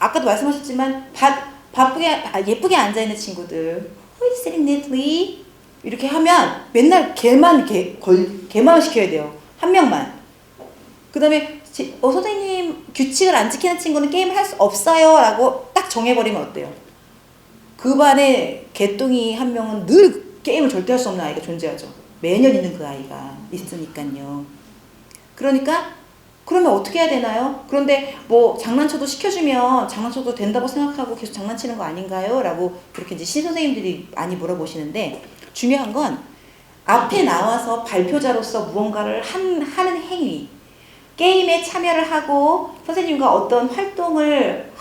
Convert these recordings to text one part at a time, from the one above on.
아까도 말씀하셨지만 예쁘게 앉아있는 친구들 Who is sitting neatly? 이렇게 하면 맨날 걔만 시켜야 돼요. 한 명만. 그 다음에 선생님 규칙을 안 지키는 친구는 게임을 할 수 없어요 라고 딱 정해버리면 어때요? 그 반에 개똥이 한 명은 늘 게임을 절대 할 수 없는 아이가 존재하죠. 매년 있는 그 아이가 있으니까요. 그러니까 그러면 어떻게 해야 되나요? 그런데 뭐 장난쳐도 시켜주면 장난쳐도 된다고 생각하고 계속 장난치는 거 아닌가요? 라고 그렇게 이제 신선생님들이 많이 물어보시는데 중요한 건 앞에 나와서 발표자로서 무언가를 하는 행위, 게임에 참여를 하고 선생님과 어떤 활동을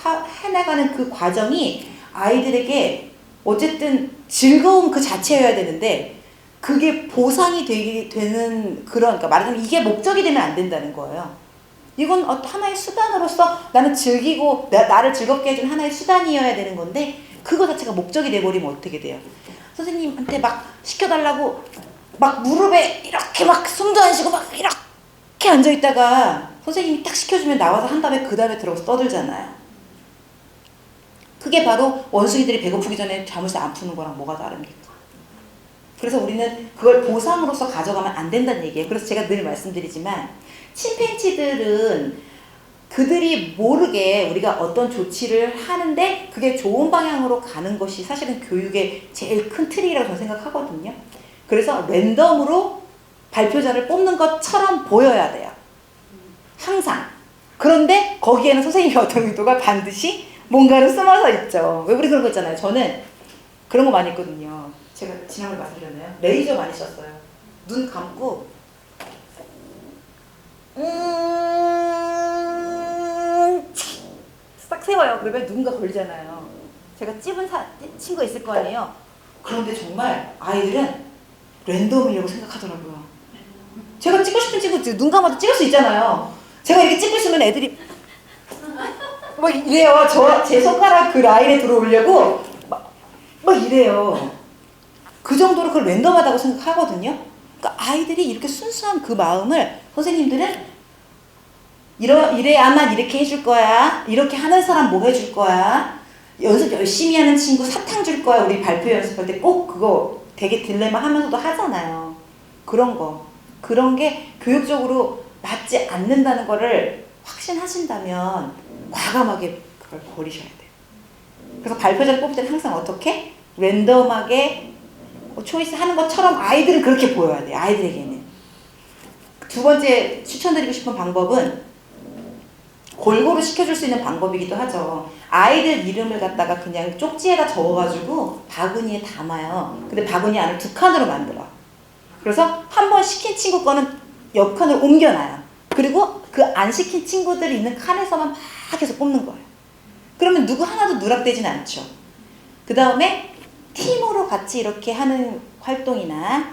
해나가는 그 과정이 아이들에게 어쨌든 즐거움 그 자체여야 되는데 그게 보상이 되는 그러니까 말하자면 이게 목적이 되면 안 된다는 거예요. 이건 하나의 수단으로서 나는 즐기고 나를 즐겁게 해준 하나의 수단이어야 되는 건데 그거 자체가 목적이 돼버리면 어떻게 돼요? 선생님한테 막 시켜달라고 막 무릎에 이렇게 막 숨도 안 쉬고 막 이렇게 앉아있다가 선생님이 딱 시켜주면 나와서 한 다음에 그 다음에 들어가서 떠들잖아요. 그게 바로 원숭이들이 배고프기 전에 자물쇠 안 푸는 거랑 뭐가 다릅니까? 그래서 우리는 그걸 보상으로서 가져가면 안 된다는 얘기예요. 그래서 제가 늘 말씀드리지만 침팬지들은 그들이 모르게 우리가 어떤 조치를 하는데 그게 좋은 방향으로 가는 것이 사실은 교육의 제일 큰 틀이라고 저는 생각하거든요. 그래서 랜덤으로 발표자를 뽑는 것처럼 보여야 돼요. 항상. 그런데 거기에는 선생님의 어떤 의도가 반드시 뭔가를 숨어서 있죠. 왜 우리 그런 거 있잖아요. 저는 그런 거 많이 했거든요. 제가 지난번에 말씀드렸나요? 레이저 많이 썼어요. 눈 감고 싹 세워요. 그러면 누군가 걸리잖아요. 제가 찝은 친구가 있을 거 아니에요. 그런데 정말 아이들은 랜덤이라고 생각하더라고요. 제가 찍고 싶은 친구 눈 감아도 찍을 수 있잖아요. 제가 이렇게 찍고 있으면 애들이 막 이래요. 제 손가락 그 라인에 들어오려고 막 이래요. 그 정도로 그걸 랜덤하다고 생각하거든요. 그러니까 아이들이 이렇게 순수한 그 마음을 선생님들은 이래야만 이렇게 해줄 거야. 이렇게 하는 사람 뭐 해줄 거야. 연습 열심히 하는 친구 사탕 줄 거야. 우리 발표 연습할 때 꼭 그거 되게 딜레마 하면서도 하잖아요. 그런 게 교육적으로 맞지 않는다는 거를 확신하신다면 과감하게 그걸 버리셔야 돼요. 그래서 발표자를 뽑을 때는 항상 어떻게? 랜덤하게 초이스 하는 것처럼 아이들은 그렇게 보여야 돼요. 아이들에게는. 두 번째 추천드리고 싶은 방법은 골고루 시켜줄 수 있는 방법이기도 하죠. 아이들 이름을 갖다가 그냥 쪽지에다 적어가지고 바구니에 담아요. 근데 바구니 안을 두 칸으로 만들어. 그래서 한 번 시킨 친구 거는 옆 칸으로 옮겨놔요. 그리고 그 안 시킨 친구들이 있는 칸에서만 막 해서 뽑는 거예요. 그러면 누구 하나도 누락되진 않죠. 그 다음에 팀으로 같이 이렇게 하는 활동이나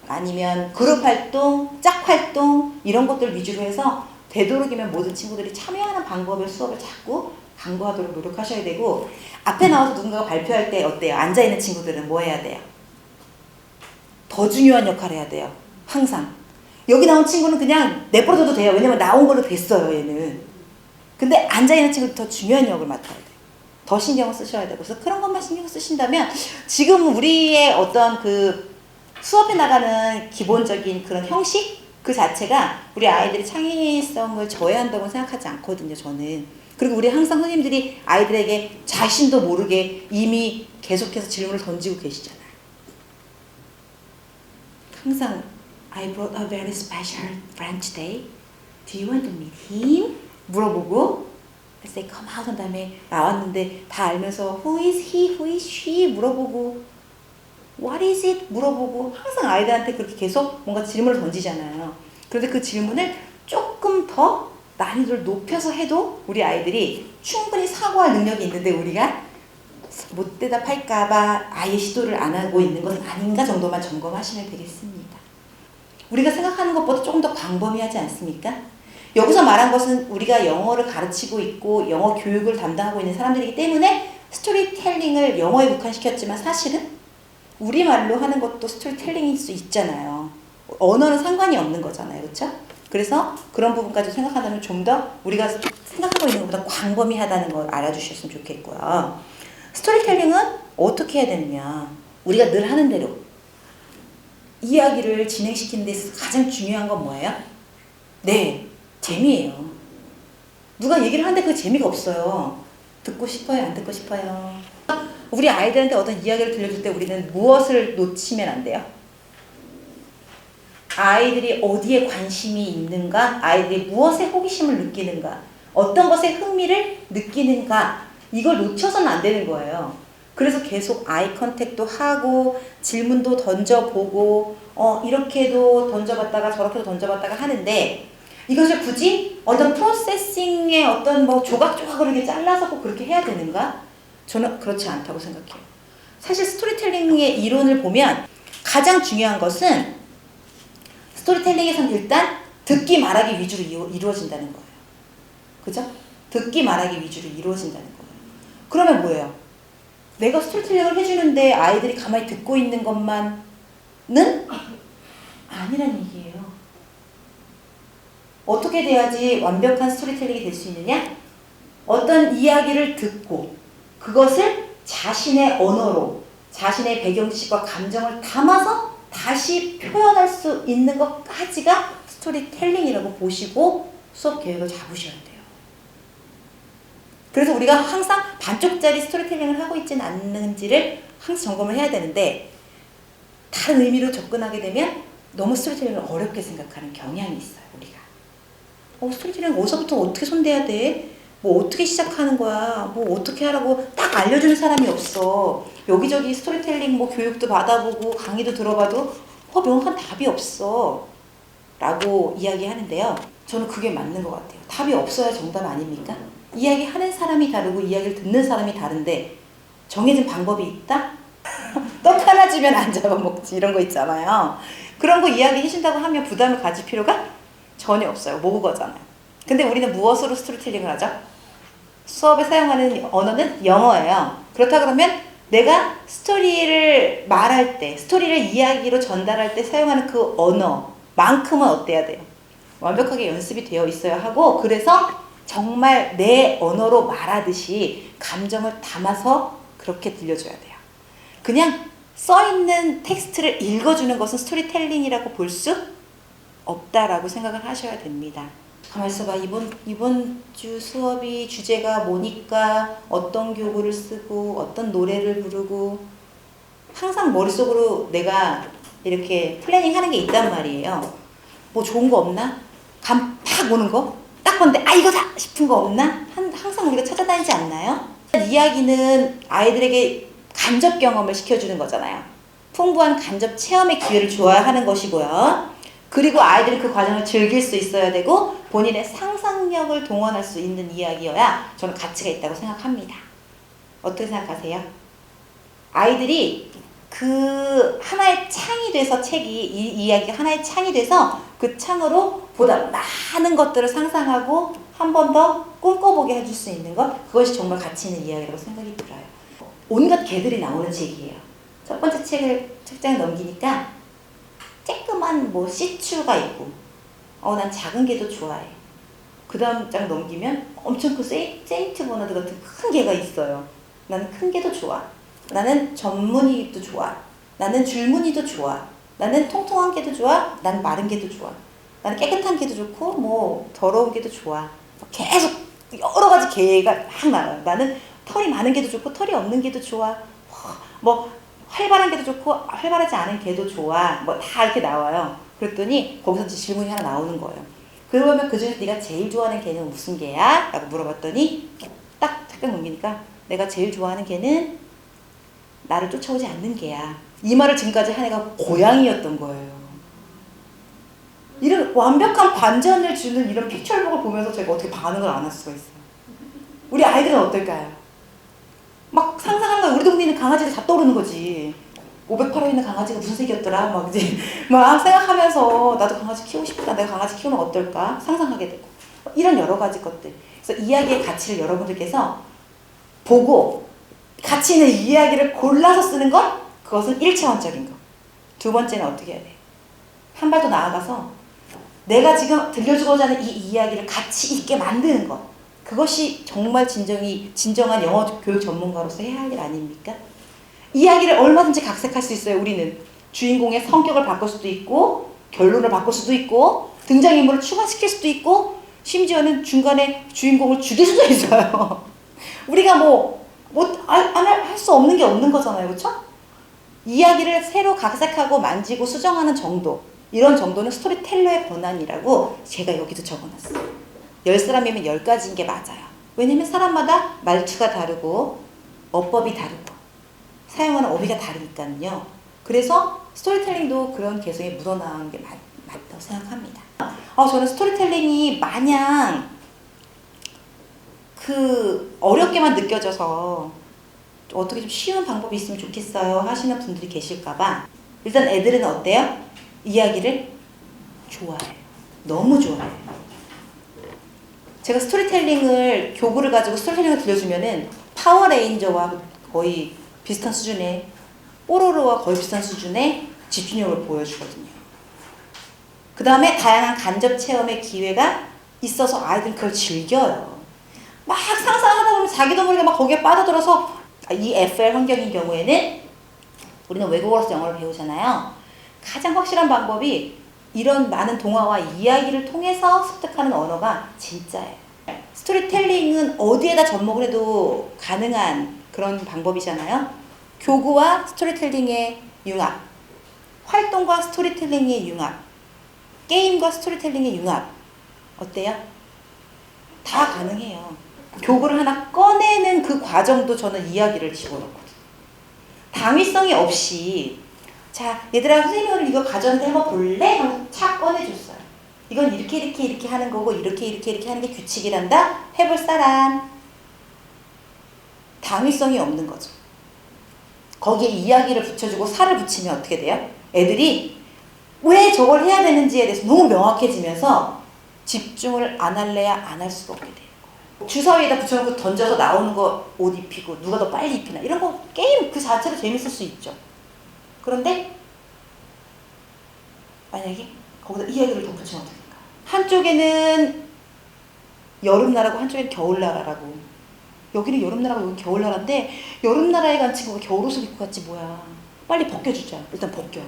아니면 그룹 활동, 짝 활동 이런 것들 위주로 해서 되도록이면 모든 친구들이 참여하는 방법의 수업을 자꾸 강구하도록 노력하셔야 되고 앞에 나와서 누군가가 발표할 때 어때요? 앉아있는 친구들은 뭐 해야 돼요? 더 중요한 역할을 해야 돼요. 항상. 여기 나온 친구는 그냥 내버려둬도 돼요. 왜냐면 나온 걸로 됐어요. 얘는. 근데 앉아있는 친구는 더 중요한 역을 맡아야 돼요. 더 신경을 쓰셔야 되고 그래서 그런 것만 신경 쓰신다면 지금 우리의 어떤 그 수업에 나가는 기본적인 그런 형식 그 자체가 우리 아이들의 창의성을 저해한다고 생각하지 않거든요. 저는. 그리고 우리 항상 선생님들이 아이들에게 자신도 모르게 이미 계속해서 질문을 던지고 계시잖아요. 항상 I brought a very special friend today. Do you want to meet him? 물어보고 As they come out 한 다음에 나왔는데 다 알면서 Who is he? Who is she? 물어보고 What is it? 물어보고 항상 아이들한테 그렇게 계속 뭔가 질문을 던지잖아요. 그런데 그 질문을 조금 더 난이도를 높여서 해도 우리 아이들이 충분히 사고할 능력이 있는데 우리가 못 대답할까봐 아예 시도를 안 하고 있는 것은 아닌가 정도만 점검하시면 되겠습니다. 우리가 생각하는 것보다 조금 더 광범위하지 않습니까? 여기서 말한 것은 우리가 영어를 가르치고 있고 영어 교육을 담당하고 있는 사람들이기 때문에 스토리텔링을 영어에 국한시켰지만 사실은 우리말로 하는 것도 스토리텔링일 수 있잖아요. 언어는 상관이 없는 거잖아요. 그렇죠? 그래서 그런 부분까지 생각한다면 좀 더 우리가 생각하고 있는 것보다 광범위하다는 걸 알아주셨으면 좋겠고요. 스토리텔링은 어떻게 해야 되느냐. 우리가 늘 하는 대로 이야기를 진행시키는 데 있어서 가장 중요한 건 뭐예요? 네, 재미예요. 누가 얘기를 하는데 그 재미가 없어요. 듣고 싶어요? 안 듣고 싶어요? 우리 아이들한테 어떤 이야기를 들려줄 때 우리는 무엇을 놓치면 안 돼요? 아이들이 어디에 관심이 있는가? 아이들이 무엇에 호기심을 느끼는가? 어떤 것에 흥미를 느끼는가? 이걸 놓쳐서는 안 되는 거예요. 그래서 계속 아이 컨택도 하고 질문도 던져보고 이렇게도 던져봤다가 저렇게도 던져봤다가 하는데 이것을 굳이 어떤 프로세싱의 어떤 뭐 조각조각으로 이렇게 잘라서 꼭 그렇게 해야 되는가? 저는 그렇지 않다고 생각해요. 사실 스토리텔링의 이론을 보면 가장 중요한 것은 스토리텔링에서는 일단 듣기 말하기 위주로 이루어진다는 거예요. 그죠? 듣기 말하기 위주로 이루어진다는 거예요. 그러면 뭐예요? 내가 스토리텔링을 해주는데 아이들이 가만히 듣고 있는 것만은 아니란 얘기예요. 어떻게 돼야지 완벽한 스토리텔링이 될 수 있느냐? 어떤 이야기를 듣고 그것을 자신의 언어로 자신의 배경지식과 감정을 담아서 다시 표현할 수 있는 것까지가 스토리텔링이라고 보시고 수업 계획을 잡으셔야 돼요. 그래서 우리가 항상 반쪽짜리 스토리텔링을 하고 있지는 않는지를 항상 점검을 해야 되는데 다른 의미로 접근하게 되면 너무 스토리텔링을 어렵게 생각하는 경향이 있어요. 우리가 스토리텔링 어디서부터 어떻게 손대야 돼? 뭐 어떻게 시작하는 거야? 뭐 어떻게 하라고 딱 알려주는 사람이 없어. 여기저기 스토리텔링 뭐 교육도 받아보고 강의도 들어봐도 명확한 답이 없어 라고 이야기하는데요. 저는 그게 맞는 것 같아요. 답이 없어야 정답 아닙니까? 이야기하는 사람이 다르고 이야기를 듣는 사람이 다른데 정해진 방법이 있다? 떡 하나 주면 안 잡아먹지 이런 거 있잖아요. 그런 거 이야기해 준다고 하면 부담을 가질 필요가 전혀 없어요. 모국어잖아요. 근데 우리는 무엇으로 스토리텔링을 하죠? 수업에 사용하는 언어는 영어예요. 그렇다 그러면 내가 스토리를 말할 때, 스토리를 이야기로 전달할 때 사용하는 그 언어만큼은 어때야 돼요? 완벽하게 연습이 되어 있어야 하고, 그래서 정말 내 언어로 말하듯이 감정을 담아서 그렇게 들려줘야 돼요. 그냥 써있는 텍스트를 읽어주는 것은 스토리텔링이라고 볼 수 없다라고 생각을 하셔야 됩니다. 가만히 있어봐. 이번 주 수업이 주제가 뭐니까 어떤 교구를 쓰고 어떤 노래를 부르고 항상 머릿속으로 내가 이렇게 플래닝 하는 게 있단 말이에요. 뭐 좋은 거 없나? 감 팍 오는 거? 딱 봤는데 이거다 싶은 거 없나? 항상 우리가 찾아다니지 않나요? 이야기는 아이들에게 간접 경험을 시켜주는 거잖아요. 풍부한 간접 체험의 기회를 줘야 하는 것이고요. 그리고 아이들이 그 과정을 즐길 수 있어야 되고 본인의 상상력을 동원할 수 있는 이야기여야 저는 가치가 있다고 생각합니다. 어떻게 생각하세요? 아이들이 그 하나의 창이 돼서 이 이야기가 하나의 창이 돼서 그 창으로 보다 많은 것들을 상상하고 한 번 더 꿈꿔보게 해줄 수 있는 것, 그것이 정말 가치 있는 이야기라고 생각이 들어요. 온갖 개들이 나오는 책이에요. 첫 번째 책장에 넘기니까 쬐끄만 뭐 시추가 있고 난 작은 개도 좋아해. 그 다음 장 넘기면 엄청 그 세인트 버나드 같은 큰 개가 있어요. 나는 큰 개도 좋아. 나는 전무늬도 좋아. 나는 줄무늬도 좋아. 나는 통통한 개도 좋아. 나는 마른 개도 좋아. 나는 깨끗한 개도 좋고 뭐 더러운 개도 좋아. 계속 여러 가지 개가 막 나와요. 나는 털이 많은 개도 좋고 털이 없는 개도 좋아. 뭐 활발한 개도 좋고 활발하지 않은 개도 좋아. 뭐 다 이렇게 나와요. 그랬더니 거기서 질문이 하나 나오는 거예요. 그러면 그중에서 네가 제일 좋아하는 개는 무슨 개야? 라고 물어봤더니 딱 잠깐 넘기니까 내가 제일 좋아하는 개는 나를 쫓아오지 않는 개야. 이 말을 지금까지 한 애가 고양이였던 거예요. 이런 완벽한 반전을 주는 이런 픽처북을 보면서 저희가 어떻게 반응을 안 할 수가 있어요. 우리 아이들은 어떨까요? 막 상상하는 거야. 우리 동네에 있는 강아지들 다 떠오르는 거지. 508호에 있는 강아지가 무슨 색이었더라? 막 이제 막 생각하면서 나도 강아지 키우고 싶다. 내가 강아지 키우면 어떨까? 상상하게 되고. 이런 여러 가지 것들. 그래서 이야기의 가치를 여러분들께서 보고 가치 있는 이야기를 골라서 쓰는 것, 그것은 1차원적인 거. 두 번째는 어떻게 해야 돼? 한 발 더 나아가서 내가 지금 들려주고자 하는 이 이야기를 가치 있게 만드는 것. 그것이 정말 진정한 영어 교육 전문가로서 해야 할 일 아닙니까? 이야기를 얼마든지 각색할 수 있어요. 우리는 주인공의 성격을 바꿀 수도 있고 결론을 바꿀 수도 있고 등장인물을 추가시킬 수도 있고 심지어는 중간에 주인공을 죽일 수도 있어요. 우리가 할 수 없는 게 없는 거잖아요. 그렇죠? 이야기를 새로 각색하고 만지고 수정하는 정도, 이런 정도는 스토리텔러의 권한이라고 제가 여기도 적어놨어요. 10사람이면 10가지인 게 맞아요. 왜냐면 사람마다 말투가 다르고 어법이 다르고 사용하는 어휘가 다르니까요. 그래서 스토리텔링도 그런 개성이 묻어나온 게 맞다고 생각합니다. 저는 스토리텔링이 마냥 어렵게만 느껴져서 어떻게 좀 쉬운 방법이 있으면 좋겠어요 하시는 분들이 계실까봐 일단 애들은 어때요? 이야기를 좋아해요. 너무 좋아해요. 제가 스토리텔링을 교구를 가지고 스토리텔링을 들려주면은 파워레인저와 거의 비슷한 수준의 뽀로로와 거의 비슷한 수준의 집중력을 보여주거든요. 그 다음에 다양한 간접 체험의 기회가 있어서 아이들은 그걸 즐겨요. 막 상상하다 보면 자기도 모르게 막 거기에 빠져들어서 이 FL 환경인 경우에는 우리는 외국어로서 영어를 배우잖아요. 가장 확실한 방법이 이런 많은 동화와 이야기를 통해서 습득하는 언어가 진짜예요. 스토리텔링은 어디에다 접목을 해도 가능한 그런 방법이잖아요. 교구와 스토리텔링의 융합, 활동과 스토리텔링의 융합, 게임과 스토리텔링의 융합. 어때요? 다 가능해요. 교구를 하나 꺼내는 그 과정도 저는 이야기를 집어넣거든요. 당위성이 없이 자 얘들아 선생님이 오늘 이거 가져왔는데 한번 볼래? 하면 착 꺼내줬어요. 이건 이렇게 하는 거고 이렇게 하는 게 규칙이란다. 해볼 사람. 당위성이 없는 거죠. 거기에 이야기를 붙여주고 살을 붙이면 어떻게 돼요? 애들이 왜 저걸 해야 되는지에 대해서 너무 명확해지면서 집중을 안 할래야 안 할 수가 없게 돼요. 주사위에다 붙여놓고 던져서 나오는 거 옷 입히고 누가 더 빨리 입히나 이런 거 게임 그 자체로 재밌을 수 있죠. 그런데 만약에 거기다 이야기를 더 붙이면 어떻게 될까? 한쪽에는 여름나라고 한쪽에는 겨울나라라고. 여기는 여름나라고 여기는 겨울나라인데 여름나라에 간 친구가 겨울옷을 입고 갔지 뭐야. 빨리 벗겨주자. 일단 벗겨.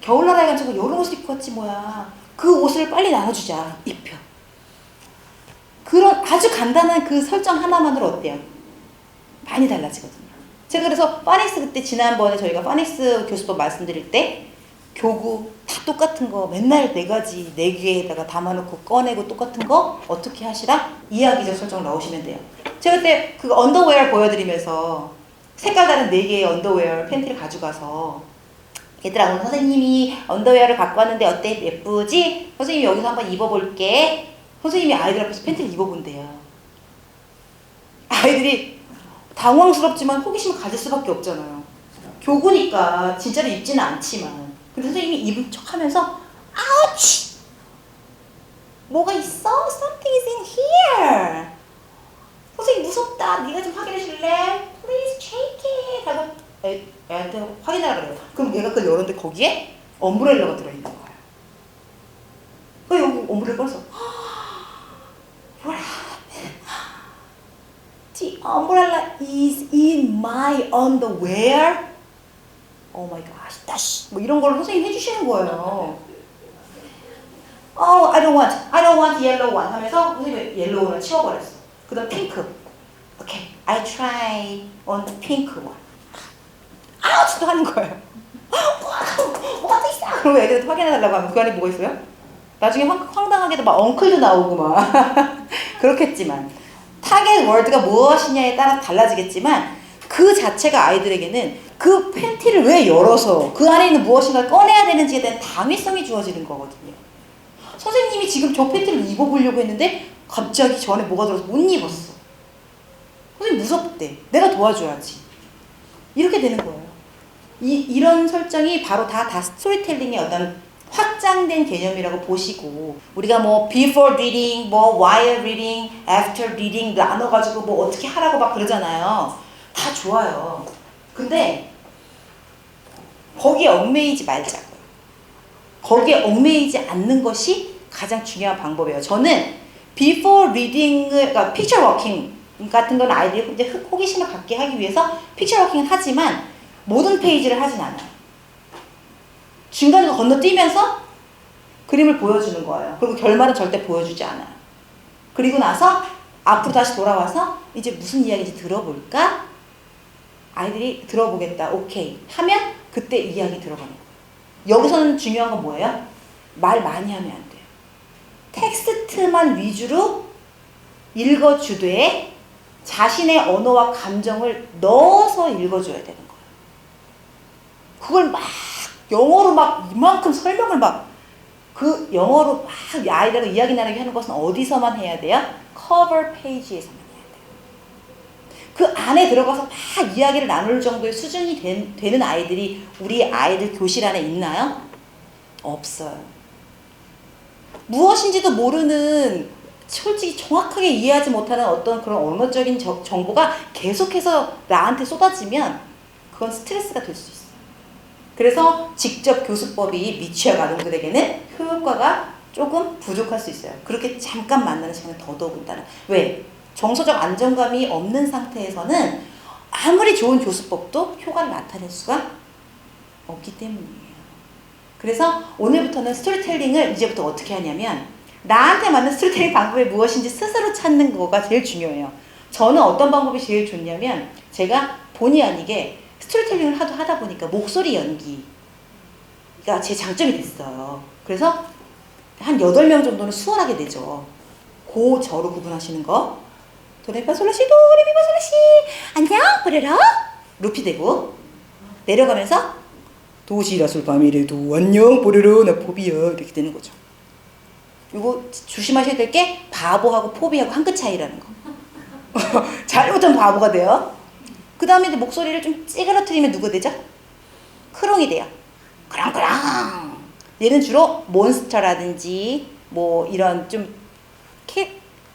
겨울나라에 간 친구가 여름옷을 입고 갔지 뭐야. 그 옷을 빨리 나눠주자. 입혀. 그런 아주 간단한 그 설정 하나만으로 어때요? 많이 달라지거든요. 제가 그래서 파닉스 그때 지난번에 저희가 파닉스 교수법 말씀드릴 때 교구 다 똑같은 거 맨날 4가지 4개에다가 담아놓고 꺼내고 똑같은 거 어떻게 하시라? 이야기적 설정을 넣으시면 돼요. 제가 그때 그 언더웨어 보여드리면서 색깔 다른 4개의 언더웨어 팬티를 가져가서 얘들아 오늘 선생님이 언더웨어를 갖고 왔는데 어때? 예쁘지? 선생님이 여기서 한번 입어볼게. 선생님이 아이들 앞에서 팬티를 입어본대요. 아이들이 당황스럽지만 호기심을 가질 수밖에 없잖아요. 교구니까 진짜로 입지는 않지만 근데 선생님이 입은 척하면서 아우치! 뭐가 있어? Something is in here. 선생님 무섭다. 네가 좀 확인해 줄래? Please shake it. 하고 애한테 확인하라 그래요. 그럼 얘가 그걸 열었는데 거기에 엄브렐러가 들어있는 거예요. 여기 엄브렐러 꺼서 What happened? The umbrella is in my underwear. Oh my gosh, 다시 뭐 이런 걸 선생님 해주시는 거예요. Oh, I don't want yellow one 하면서 선생님이 옐로우를 치워버렸어. 그 다음 핑크. Okay, I try on the pink one. 아우치 또 하는 거예요. 뭐가 또 있어? 그리고 애들한테 확인해달라고 하면 그 안에 뭐가 있어요? 나중에 황당하게도 막 엉클도 나오고 막 그렇겠지만 타겟 월드가 무엇이냐에 따라 달라지겠지만 그 자체가 아이들에게는 그 팬티를 왜 열어서 그 안에 있는 무엇인가를 꺼내야 되는지에 대한 당위성이 주어지는 거거든요. 선생님이 지금 저 팬티를 입어보려고 했는데 갑자기 저 안에 뭐가 들어서 못 입었어. 선생님 무섭대. 내가 도와줘야지. 이렇게 되는 거예요. 이런 설정이 바로 다 스토리텔링의 어떤 확장된 개념이라고 보시고 우리가 뭐 before reading, 뭐 while reading, after reading 나눠가지고 뭐 어떻게 하라고 막 그러잖아요. 다 좋아요. 근데 거기에 얽매이지 말자고요. 거기에 얽매이지 않는 것이 가장 중요한 방법이에요. 저는 before reading을, 그러니까 picture working 같은 건 아이들이 이제 호기심을 갖게 하기 위해서 픽처 워킹은 하지만 모든 페이지를 하진 않아요. 중간에 건너뛰면서 그림을 보여주는 거예요. 그리고 결말은 절대 보여주지 않아요. 그리고 나서 앞으로 다시 돌아와서 이제 무슨 이야기인지 들어볼까? 아이들이 들어보겠다. 오케이. 하면 그때 이야기 들어가는 거예요. 여기서는 중요한 건 뭐예요? 말 많이 하면 안 돼요. 텍스트만 위주로 읽어주되 자신의 언어와 감정을 넣어서 읽어줘야 되는 거예요. 그걸 막 영어로 막 이만큼 설명을 막 그 영어로 막 아이들과 이야기 나누게 하는 것은 어디서만 해야 돼요? 커버 페이지에서만 해야 돼요. 그 안에 들어가서 막 이야기를 나눌 정도의 수준이 되는 아이들이 우리 아이들 교실 안에 있나요? 없어요. 무엇인지도 모르는 솔직히 정확하게 이해하지 못하는 어떤 그런 언어적인 정보가 계속해서 나한테 쏟아지면 그건 스트레스가 될 수 있어요. 그래서 직접 교수법이 미취학 아동들에게는 효과가 조금 부족할 수 있어요. 그렇게 잠깐 만나는 시간은 더더군다나. 왜? 정서적 안정감이 없는 상태에서는 아무리 좋은 교수법도 효과를 나타낼 수가 없기 때문이에요. 그래서 오늘부터는 스토리텔링을 이제부터 어떻게 하냐면 나한테 맞는 스토리텔링 방법이 무엇인지 스스로 찾는 거가 제일 중요해요. 저는 어떤 방법이 제일 좋냐면 제가 본의 아니게 스토리텔링을 하다 보니까 목소리 연기가 제 장점이 됐어요. 그래서 한 8명 정도는 수월하게 되죠. 고, 저로 구분하시는 거. 도레미파솔라시 도레미파솔라시 안녕 뽀레로 루피 되고 내려가면서 도시라솔파미레도 안녕 뽀레로 나 포비야 이렇게 되는 거죠. 이거 조심하셔야 될 게 바보하고 포비하고 한 끗 차이라는 거. 잘못하면 바보가 돼요. 그 다음에 이제 목소리를 좀 찌그러뜨리면 누가 되죠? 크롱이 돼요. 크롱크롱. 얘는 주로 몬스터라든지 뭐 이런 좀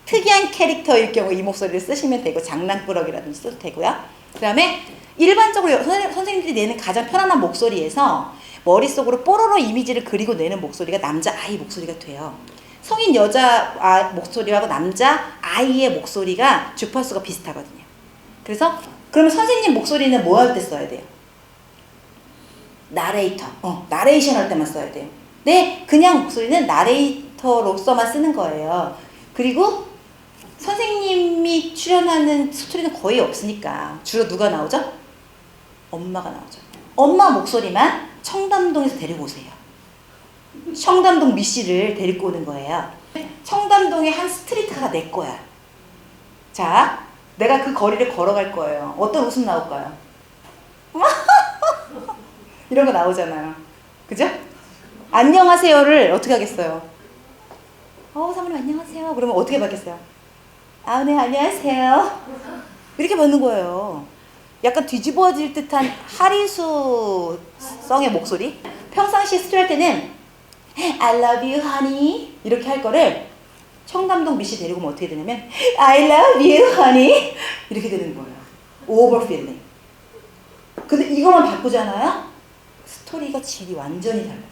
특이한 캐릭터일 경우 이 목소리를 쓰시면 되고 장난꾸러기라든지 써도 되고요. 그 다음에 일반적으로 선생님들이 내는 가장 편안한 목소리에서 머릿속으로 뽀로로 이미지를 그리고 내는 목소리가 남자 아이 목소리가 돼요. 성인 여자 목소리하고 남자 아이의 목소리가 주파수가 비슷하거든요. 그래서 그러면 선생님 목소리는 뭐 할 때 써야 돼요? 나레이터. 나레이션 할 때만 써야 돼요. 네, 그냥 목소리는 나레이터로서만 쓰는 거예요. 그리고 선생님이 출연하는 스토리는 거의 없으니까 주로 누가 나오죠? 엄마가 나오죠. 엄마 목소리만 청담동에서 데리고 오세요. 청담동 미씨를 데리고 오는 거예요. 청담동의 한 스트리트가 내 거야. 자, 내가 그 거리를 걸어갈 거예요. 어떤 웃음 나올까요? 이런 거 나오잖아요. 그죠? 안녕하세요를 어떻게 하겠어요? 사모님 안녕하세요. 그러면 어떻게 받겠어요? 네, 안녕하세요. 이렇게 받는 거예요. 약간 뒤집어질 듯한 하리수성의 목소리. 평상시에 스토리 할 때는 I love you, honey. 이렇게 할 거를 청담동 미씨 데리고 오면 어떻게 되냐면 I love you, honey. 이렇게 되는 거예요. Overfeeling. 근데 이거만 바꾸잖아요? 스토리가 질이 완전히 달라요.